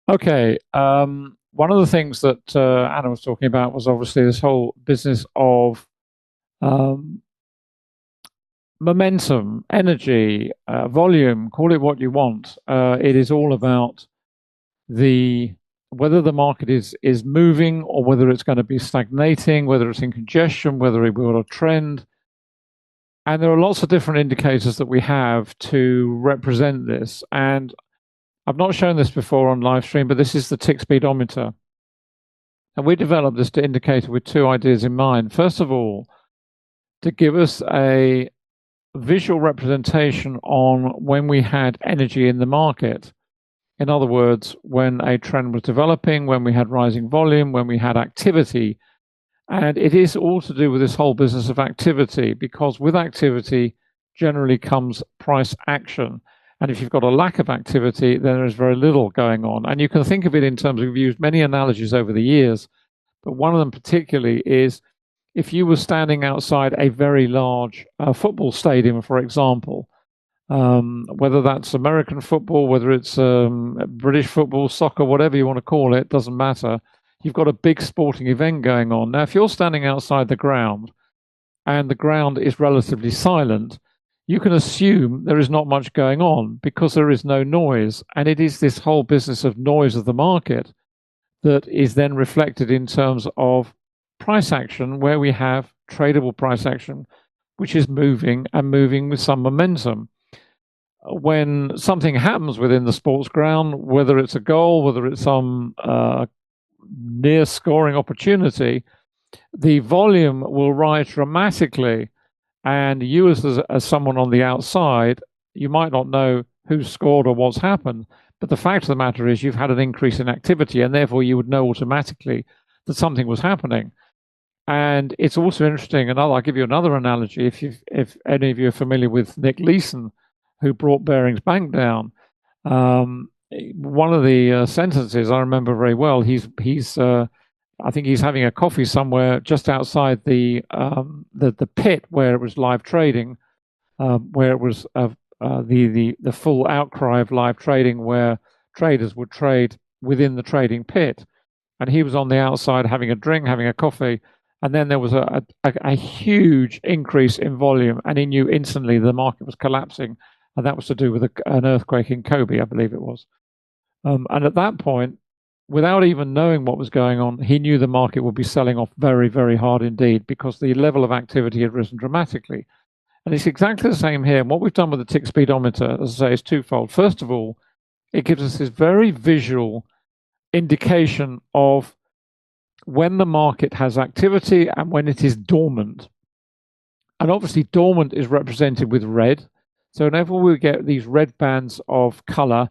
Okay. One of the things that Anna was talking about was obviously this whole business of um, momentum, energy, volume, call it what you want. It is all about the whether the market is moving or whether it's going to be stagnating, whether it's in congestion, whether it will a trend. And there are lots of different indicators that we have to represent this. And I've not shown this before on live stream, but this is the tick speedometer. And we developed this indicator with two ideas in mind. First of all, to give us a visual representation on when we had energy in the market. In other words, when a trend was developing, when we had rising volume, when we had activity. And it is all to do with this whole business of activity, because with activity generally comes price action. And if you've got a lack of activity, then there is very little going on. And you can think of it in terms of, we've used many analogies over the years, but one of them particularly is if you were standing outside a very large football stadium, for example, whether that's American football, whether it's British football, soccer, whatever you want to call it, doesn't matter. You've got a big sporting event going on. Now, if you're standing outside the ground and the ground is relatively silent, you can assume there is not much going on because there is no noise. And it is this whole business of noise of the market that is then reflected in terms of price action, where we have tradable price action, which is moving and moving with some momentum. When something happens within the sports ground, whether it's a goal, whether it's some near scoring opportunity, the volume will rise dramatically. And you, as someone on the outside, you might not know who scored or what's happened. But the fact of the matter is, you've had an increase in activity, and therefore you would know automatically that something was happening. And it's also interesting, and I'll give you another analogy. If any of you are familiar with Nick Leeson, who brought Barings Bank down, one of the sentences I remember very well. He's I think he's having a coffee somewhere just outside the pit where it was live trading, where it was the full outcry of live trading, where traders would trade within the trading pit, and he was on the outside having a drink, having a coffee, and then there was a huge increase in volume, and he knew instantly the market was collapsing, and that was to do with an earthquake in Kobe, I believe it was. And at that point, without even knowing what was going on, he knew the market would be selling off very, very hard indeed, because the level of activity had risen dramatically. And it's exactly the same here. And what we've done with the tick speedometer, as I say, is twofold. First of all, it gives us this very visual indication of when the market has activity and when it is dormant. And obviously, dormant is represented with red. So whenever we get these red bands of color,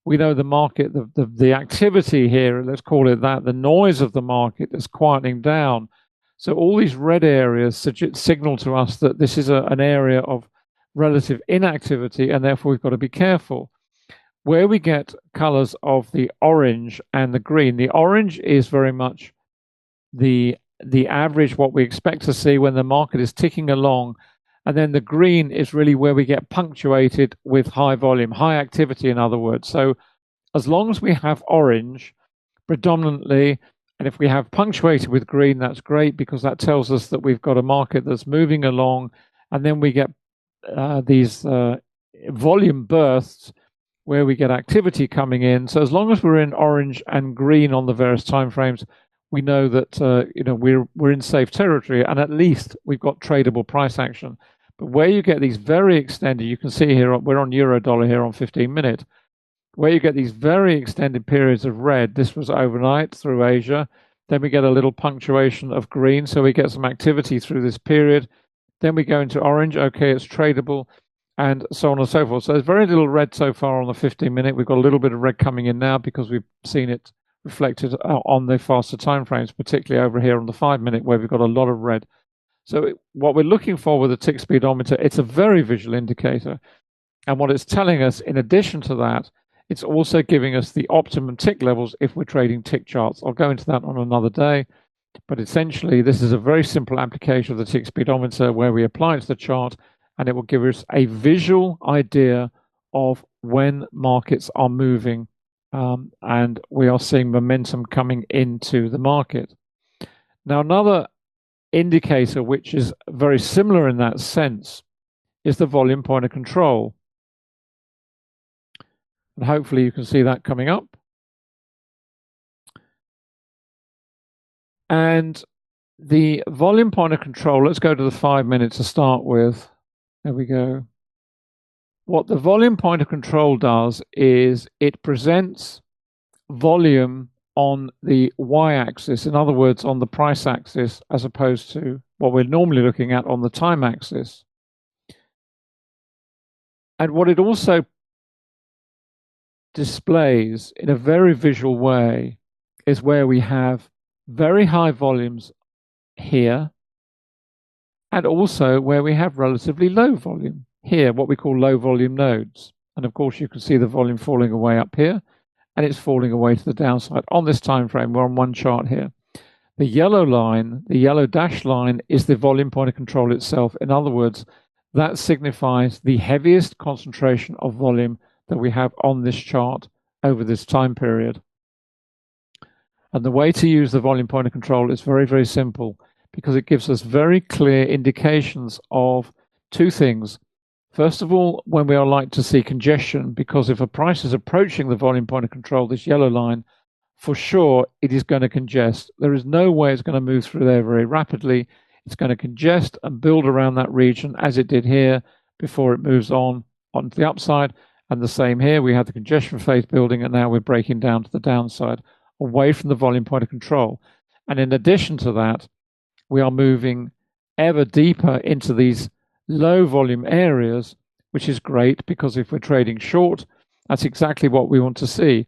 we know the market, the activity here, let's call it that, the noise of the market is quieting down. So all these red areas signal to us that this is an area of relative inactivity, and therefore we've got to be careful. Where we get colors of the orange and the green, the orange is very much the average, what we expect to see when the market is ticking along. And then the green is really where we get punctuated with high volume, high activity, in other words. So as long as we have orange predominantly, and if we have punctuated with green, that's great, because that tells us that we've got a market that's moving along. And then we get these volume bursts where we get activity coming in. So as long as we're in orange and green on the various timeframes, we know that we're in safe territory, and at least we've got tradable price action. But where you get these very extended, you can see here we're on euro dollar here on 15-minute, where you get these very extended periods of red. This was overnight through Asia. Then we get a little punctuation of green, so we get some activity through this period. Then we go into orange. Okay, it's tradable, and so on and so forth. So there's very little red so far on the 15-minute. We've got a little bit of red coming in now because we've seen it reflected on the faster time frames, particularly over here on the 5-minute, where we've got a lot of red. So what we're looking for with the tick speedometer, it's a very visual indicator. And what it's telling us, in addition to that, it's also giving us the optimum tick levels if we're trading tick charts. I'll go into that on another day. But essentially, this is a very simple application of the tick speedometer where we apply it to the chart, and it will give us a visual idea of when markets are moving and we are seeing momentum coming into the market. Now, another indicator which is very similar in that sense is the volume point of control. And hopefully you can see that coming up. And the volume point of control, let's go to the 5 minutes to start with. There we go. What the volume point of control does is it presents volume on the y-axis, in other words, on the price axis, as opposed to what we're normally looking at on the time axis. And what it also displays in a very visual way is where we have very high volumes here, and also where we have relatively low volume here, what we call low volume nodes. And of course, you can see the volume falling away up here, and it's falling away to the downside. On this time frame, we're on one chart here. The yellow line, the yellow dashed line, is the volume point of control itself. In other words, that signifies the heaviest concentration of volume that we have on this chart over this time period. And the way to use the volume point of control is very, very simple, because it gives us very clear indications of two things. First of all, when we are likely to see congestion, because if a price is approaching the volume point of control, this yellow line, for sure it is going to congest. There is no way it's going to move through there very rapidly. It's going to congest and build around that region as it did here before it moves on onto the upside. And the same here, we had the congestion phase building, and now we're breaking down to the downside, away from the volume point of control. And in addition to that, we are moving ever deeper into these low volume areas, which is great, because if we're trading short, that's exactly what we want to see.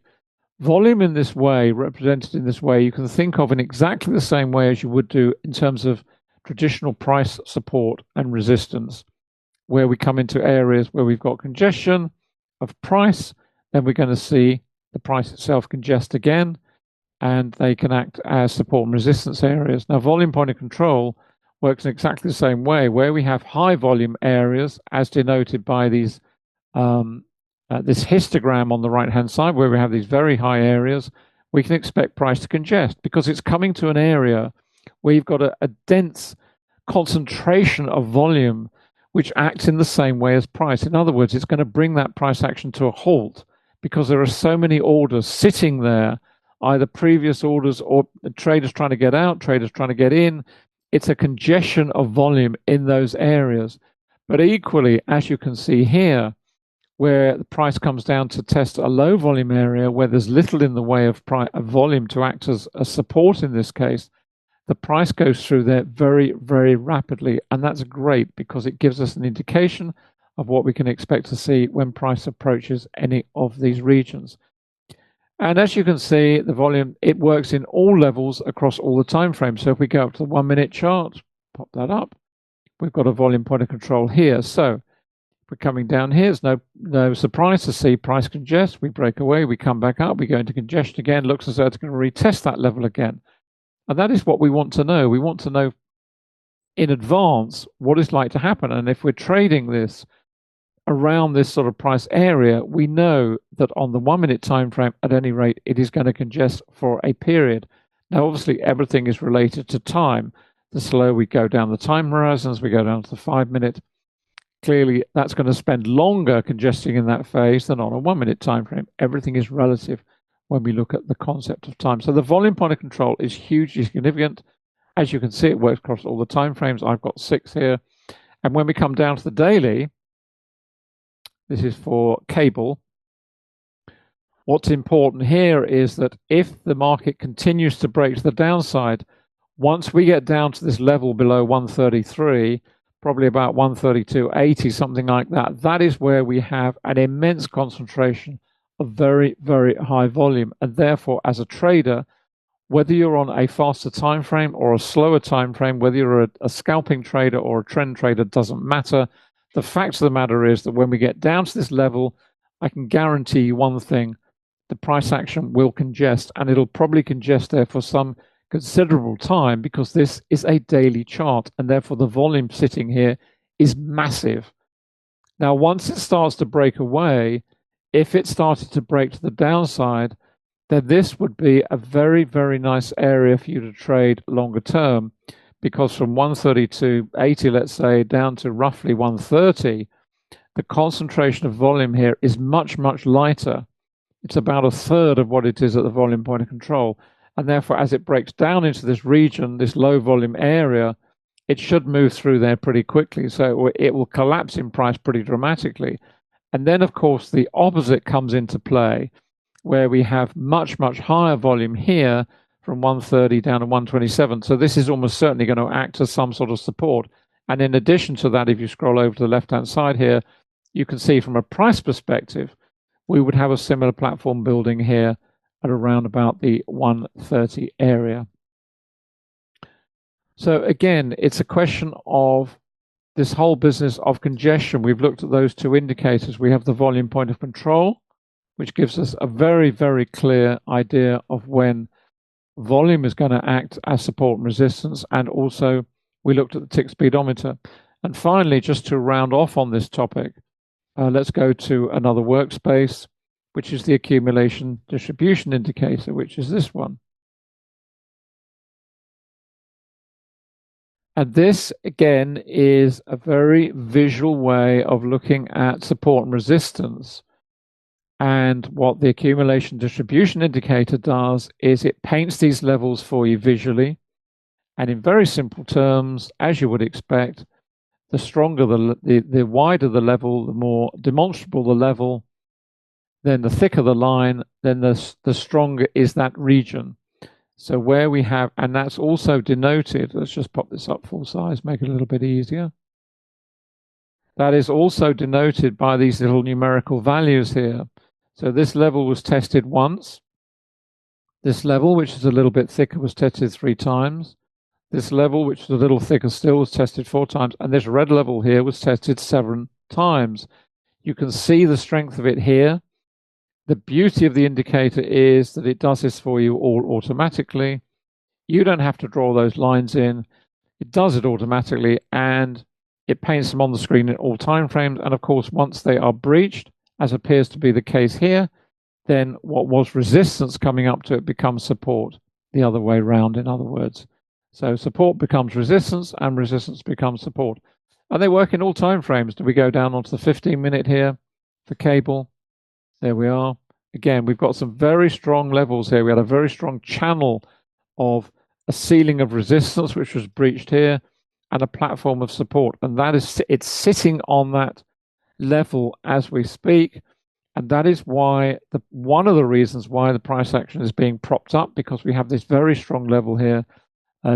Volume in this way, represented in this way, you can think of in exactly the same way as you would do in terms of traditional price support and resistance, where we come into areas where we've got congestion of price, then we're going to see the price itself congest again, and they can act as support and resistance areas. Now, volume point of control works in exactly the same way, where we have high volume areas, as denoted by these this histogram on the right hand side, where we have these very high areas. We can expect price to congest because it's coming to an area where you've got a dense concentration of volume which acts in the same way as price. In other words, it's going to bring that price action to a halt because there are so many orders sitting there, either previous orders or traders trying to get out, traders trying to get in. It's a congestion of volume in those areas. But equally, as you can see here, where the price comes down to test a low volume area where there's little in the way of volume to act as a support in this case, the price goes through there very, very rapidly. And that's great because it gives us an indication of what we can expect to see when price approaches any of these regions. And as you can see, the volume, it works in all levels across all the time frames. So if we go up to the 1 minute chart, pop that up, we've got a volume point of control here. So if we're coming down here, it's no surprise to see price congest. We break away, we come back up, we go into congestion again. Looks as though it's going to retest that level again. And that is what we want to know. We want to know in advance what is like to happen. And if we're trading this around this sort of price area, we know that on the 1 minute time frame, at any rate, it is going to congest for a period. Now, obviously, everything is related to time. The slower we go down the time horizons, we go down to the 5 minute. Clearly, that's going to spend longer congesting in that phase than on a 1 minute time frame. Everything is relative when we look at the concept of time. So the volume point of control is hugely significant. As you can see, it works across all the time frames. I've got 6 here. And when we come down to the daily, this is for cable. What's important here is that if the market continues to break to the downside, once we get down to this level below 133, probably about 132.80, something like that, that is where we have an immense concentration of very, very high volume. And therefore, as a trader, whether you're on a faster time frame or a slower time frame, whether you're a scalping trader or a trend trader, doesn't matter. The fact of the matter is that when we get down to this level, I can guarantee you one thing: the price action will congest, and it'll probably congest there for some considerable time, because this is a daily chart, and therefore the volume sitting here is massive. Now, once it starts to break away, if it started to break to the downside, then this would be a very, very nice area for you to trade longer term, because from 132.80, let's say, down to roughly 130, the concentration of volume here is much, much lighter. It's about a third of what it is at the volume point of control. And therefore, as it breaks down into this region, this low volume area, it should move through there pretty quickly. So it will collapse in price pretty dramatically. And then, of course, the opposite comes into play, where we have much, much higher volume here from 130 down to 127. So this is almost certainly going to act as some sort of support. And in addition to that, if you scroll over to the left-hand side here, you can see from a price perspective, we would have a similar platform building here at around about the 130 area. So again, it's a question of this whole business of congestion. We've looked at those two indicators. We have the volume point of control, which gives us a very, very clear idea of when volume is going to act as support and resistance. And also we looked at the tick speedometer. And finally, just to round off on this topic, let's go to another workspace, which is the accumulation distribution indicator, which is this one. And this, again, is a very visual way of looking at support and resistance. And what the accumulation distribution indicator does is it paints these levels for you visually. And in very simple terms, as you would expect, the stronger the wider the level, the more demonstrable the level, then the thicker the line, then the stronger is that region. So where we have, and that's also denoted, let's just pop this up full size, make it a little bit easier. That is also denoted by these little numerical values here. So this level was tested once. This level, which is a little bit thicker, was tested 3 times. This level, which is a little thicker still, was tested 4 times. And this red level here was tested 7 times. You can see the strength of it here. The beauty of the indicator is that it does this for you all automatically. You don't have to draw those lines in. It does it automatically, and it paints them on the screen in all time frames. And of course, once they are breached, as appears to be the case here, then what was resistance coming up to it becomes support, the other way around, in other words. So support becomes resistance and resistance becomes support. And they work in all time frames. Do we go down onto the 15-minute here for cable? There we are. Again, we've got some very strong levels here. We had a very strong channel of a ceiling of resistance, which was breached here, and a platform of support. And that is, it's sitting on that level as we speak. And that is why one of the reasons why the price action is being propped up, because we have this very strong level here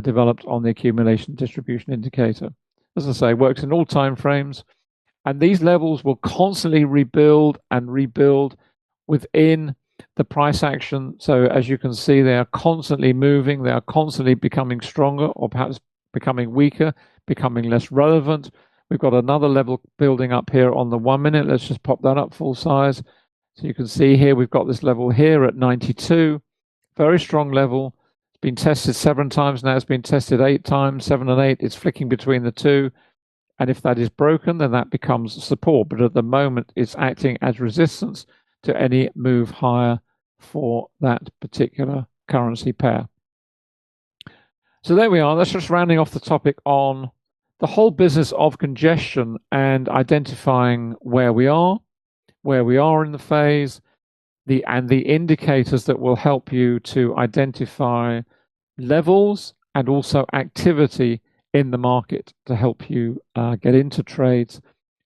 developed on the accumulation distribution indicator. As I say, works in all time frames, and these levels will constantly rebuild and rebuild within the price action. So as you can see, they are constantly moving, they are constantly becoming stronger, or perhaps becoming weaker, becoming less relevant. We've got another level building up here on the 1 minute. Let's just pop that up full size. So you can see here, we've got this level here at 92, very strong level. It's been tested 7 times now. It's been tested 8 times, 7 and 8. It's flicking between the two. And if that is broken, then that becomes support. But at the moment, it's acting as resistance to any move higher for that particular currency pair. So there we are. That's just rounding off the topic on the whole business of congestion and identifying where we are in the phase, and the indicators that will help you to identify levels and also activity in the market to help you get into trades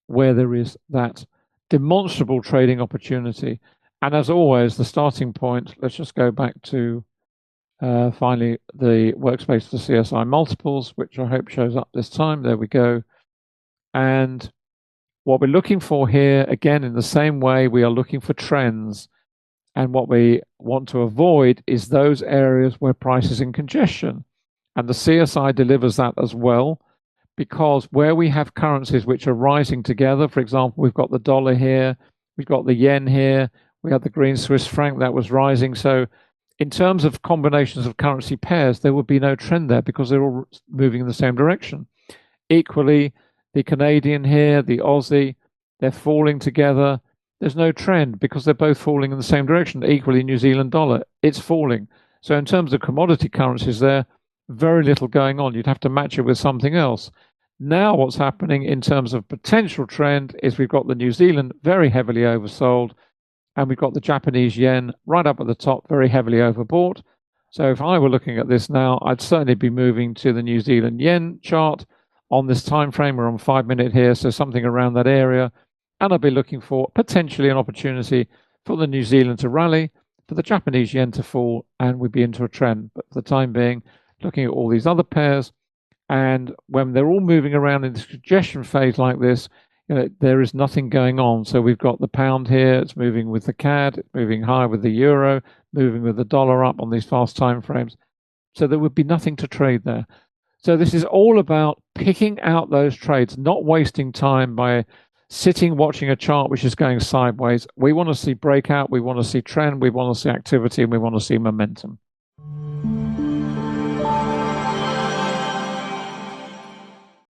where there is that demonstrable trading opportunity. And as always, the starting point, let's just go back to finally the workspace for CSI multiples, which I hope shows up this time. There we go. And what we're looking for here, again, in the same way, we are looking for trends. And what we want to avoid is those areas where price is in congestion. And the CSI delivers that as well, because where we have currencies which are rising together, for example, we've got the dollar here, we've got the yen here, we have the green Swiss franc that was rising. So in terms of combinations of currency pairs, there would be no trend there because they're all moving in the same direction. Equally, the Canadian here, the Aussie, they're falling together. there's no trend because they're both falling in the same direction. Equally, New Zealand dollar, it's falling. So in terms of commodity currencies there, very little going on. You'd have to match it with something else. Now what's happening in terms of potential trend is we've got the New Zealand very heavily oversold, and we've got the Japanese yen right up at the top, very heavily overbought. So if I were looking at this now, I'd certainly be moving to the New Zealand yen chart on this time frame. We're on 5 minute here, so something around that area. And I'd be looking for potentially an opportunity for the New Zealand to rally, for the Japanese yen to fall, and we'd be into a trend. But for the time being, looking at all these other pairs, and when they're all moving around in the suggestion phase like this, there is nothing going on. So we've got the pound here, it's moving with the CAD, it's moving higher with the euro, moving with the dollar up on these fast time frames. So there would be nothing to trade there. So this is all about picking out those trades, not wasting time by sitting watching a chart which is going sideways. We want to see breakout, we want to see trend, we want to see activity, and we want to see momentum.